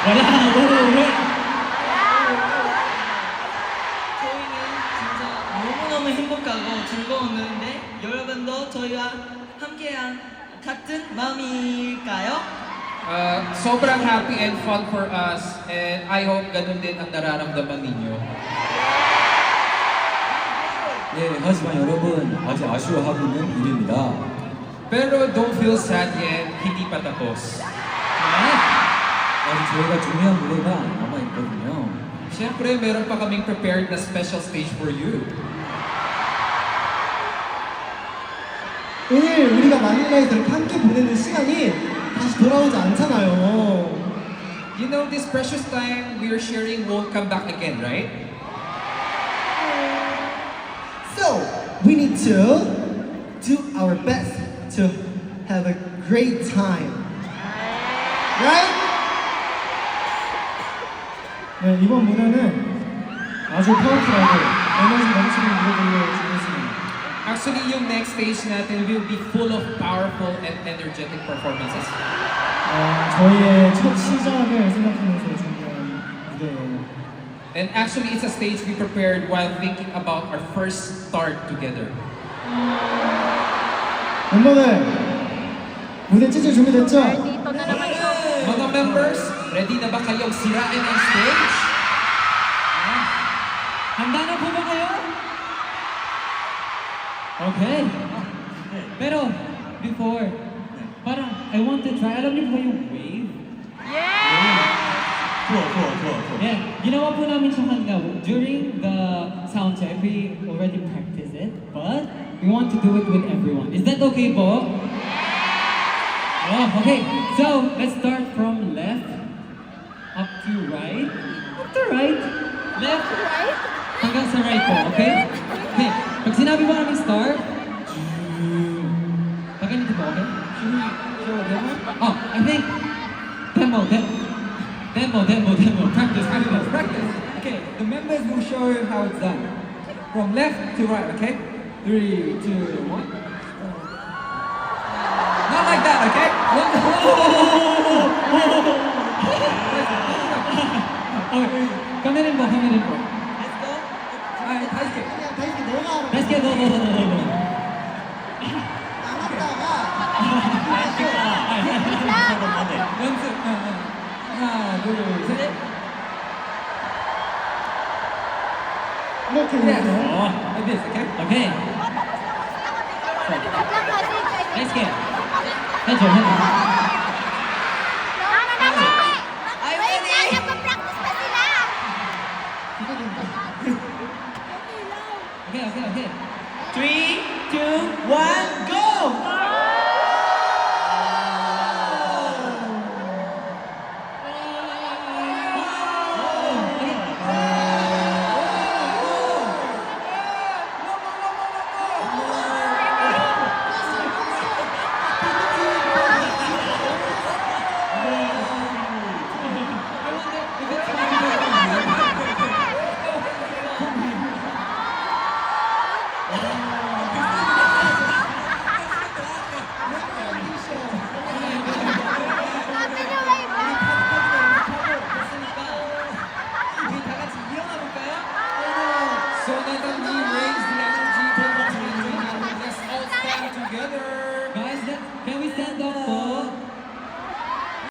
wala, 왜? 저희는 진짜 너무너무 행복하고 즐거웠는데 여러분도 저희와 함께한 같은 마음일까요? Sobrang happy and fun for us, and I hope ganun din ang nararamdaman ninyo. 예, 하지만 여러분 아직 아쉬워하고 있는 일입니다. Pero don't feel sad yet, hindi pa tapos. 아직 저희가 중요한 무대가 남아 있거든요. Siyempre, meron pa kaming prepared na special stage for you. 오늘 우리가 마닐라에서 이렇게 함께 보내는 시간이 다시 돌아오지 않잖아요. You know, this precious time we are sharing won't come back again, right? So, we need to do our best to have a great time. Right? 네, 이번 무대는 아주 파워풀하고 에너지 넘치는 무대들로 준비했습니다. Actually, yung next stage natin will be full of powerful and energetic performances. 저희의 첫 시작을 생각하면서 준비한 무대예요. And actually, it's a stage we prepared while thinking about our first start together. 멤버들, 무대 찢을 준비됐죠? Mga members, ready na ba kayong sirain ang stage? handa na po ba kayo? Okay. Pero, before, parang, I want to try. Alam niyo ba yung wave? 좋아. Yeah, ginawa po namin siya kanina. During the sound check, we already practiced it, but we want to do it with everyone. Is that okay po? Oh, okay. So, let's start from left up to right. Up to right. Left to right. Hanggang sa right po, okay? Okay. Pag sinabi mo namin start, pag ganito po, okay? Show a demo? Oh, I think demo. Practice. Okay, the members will show you how it's done. From left to right, okay? 3, 2, 1. Not like that, okay? Okay, come in po. Let's go. Alright, 다시 게. 그냥 다 이렇게 내려가면 다시 게, no. 나갔다가 연습. 하나, 둘, 셋. 이렇게 Yes. 이렇게. Like this, okay? Okay. Nice game. 해줘.